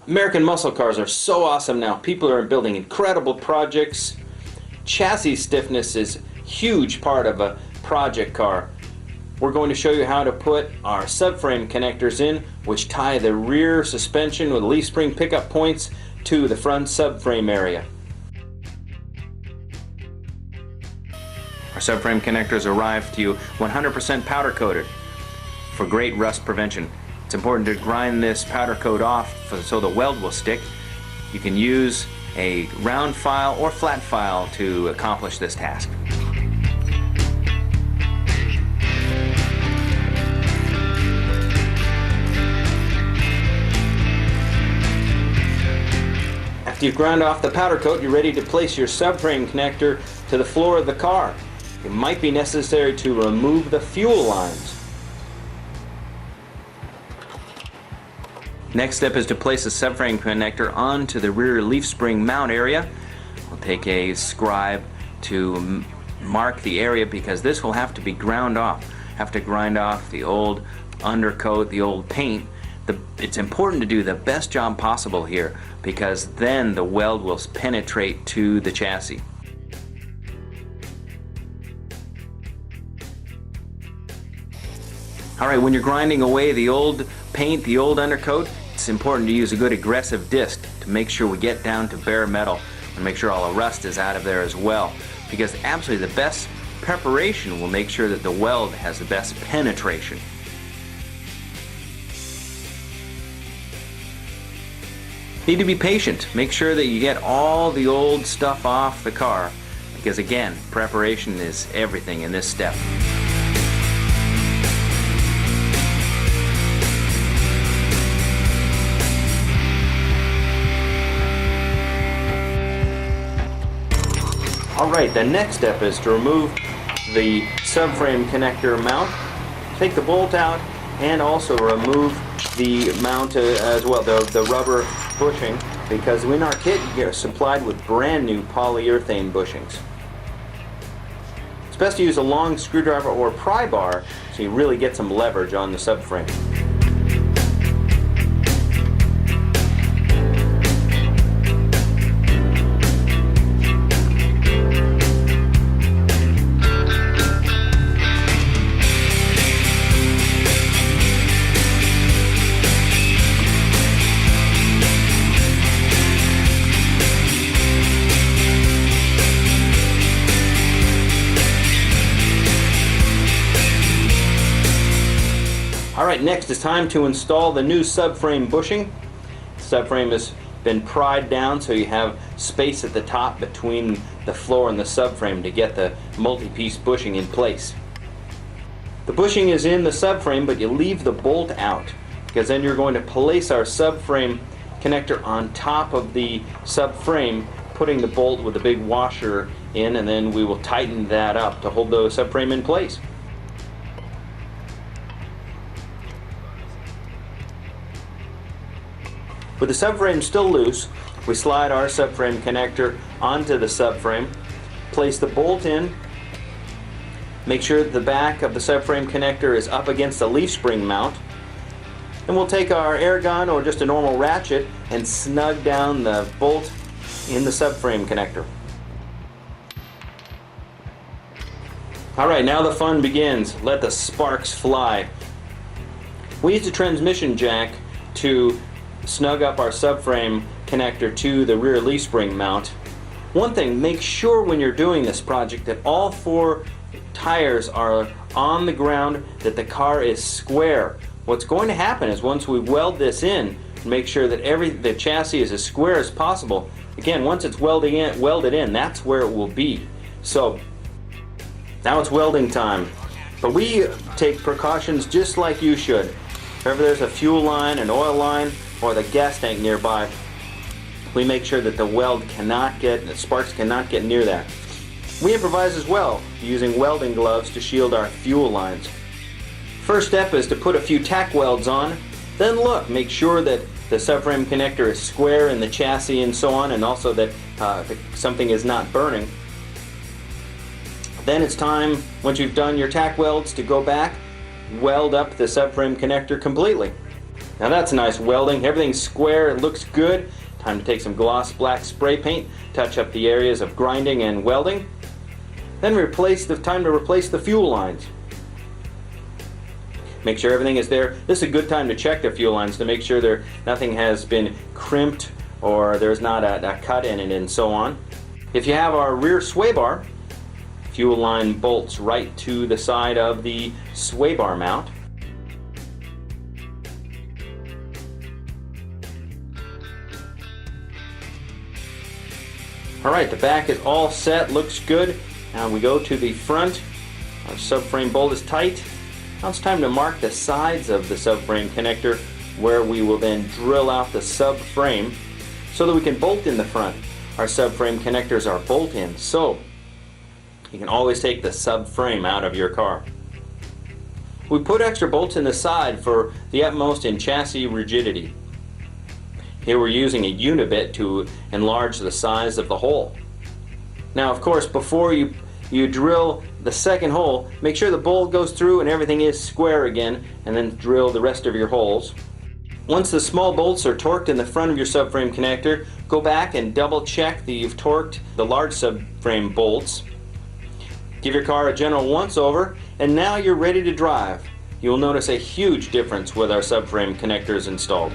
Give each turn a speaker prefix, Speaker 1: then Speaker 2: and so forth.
Speaker 1: American muscle cars are so awesome now. People are building incredible projects. Chassis stiffness is a huge part of a project car. We're going to show you how to put our subframe connectors in, which tie the rear suspension with leaf spring pickup points to the front subframe area. Our subframe connectors arrive to you 100% powder coated for great rust prevention. It's important to grind this powder coat off so the weld will stick. You can use a round file or flat file to accomplish this task. After you've ground off the powder coat, you're ready to place your subframe connector to the floor of the car. It might be necessary to remove the fuel lines. Next step is to place the subframe connector onto the rear leaf spring mount area. We'll take a scribe to mark the area because this will have to be ground off. Have to grind off the old undercoat, the old paint. It's important to do the best job possible here because then the weld will penetrate to the chassis. Alright, when you're grinding away the old paint, the old undercoat, it's important to use a good aggressive disc to make sure we get down to bare metal and make sure all the rust is out of there as well. Because absolutely the best preparation will make sure that the weld has the best penetration. Need to be patient. Make sure that you get all the old stuff off the car because again, preparation is everything in this step. Alright, the next step is to remove the subframe connector mount, take the bolt out, and also remove the mount as well, the rubber bushing, because in our kit you're supplied with brand new polyurethane bushings. It's best to use a long screwdriver or pry bar so you really get some leverage on the subframe. Alright, next it's time to install the new subframe bushing. The subframe has been pried down so you have space at the top between the floor and the subframe to get the multi-piece bushing in place. The bushing is in the subframe, but you leave the bolt out because then you're going to place our subframe connector on top of the subframe, putting the bolt with a big washer in, and then we will tighten that up to hold the subframe in place. With the subframe still loose, we slide our subframe connector onto the subframe, place the bolt in, make sure that the back of the subframe connector is up against the leaf spring mount, and we'll take our air gun or just a normal ratchet and snug down the bolt in the subframe connector. Alright, now the fun begins. Let the sparks fly. We use a transmission jack to snug up our subframe connector to the rear leaf spring mount. One thing, make sure when you're doing this project that all four tires are on the ground, that the car is square. What's going to happen is once we weld this in, make sure that the chassis is as square as possible. Again, once it's welded in, that's where it will be. So now it's welding time. But we take precautions just like you should. If ever there's a fuel line, an oil line, or the gas tank nearby, we make sure that the sparks cannot get near that. We improvise as well, using welding gloves to shield our fuel lines. First step is to put a few tack welds on, then look, make sure that the subframe connector is square in the chassis and so on, and also that something is not burning. Then it's time, once you've done your tack welds, to go back, weld up the subframe connector completely. Now that's nice welding. Everything's square, it looks good. Time to take some gloss black spray paint, touch up the areas of grinding and welding. Then time to replace the fuel lines. Make sure everything is there. This is a good time to check the fuel lines to make sure nothing has been crimped or there's not a cut in it and so on. If you have our rear sway bar, fuel line bolts right to the side of the sway bar mount. Alright, the back is all set, looks good. Now we go to the front. Our subframe bolt is tight. Now it's time to mark the sides of the subframe connector where we will then drill out the subframe so that we can bolt in the front. Our subframe connectors are bolt-in, so you can always take the subframe out of your car. We put extra bolts in the side for the utmost in chassis rigidity. Here we're using a unibit to enlarge the size of the hole. Now of course, before you drill the second hole, make sure the bolt goes through and everything is square again, and then drill the rest of your holes. Once the small bolts are torqued in the front of your subframe connector, go back and double check that you've torqued the large subframe bolts. Give your car a general once over, and now you're ready to drive. You'll notice a huge difference with our subframe connectors installed.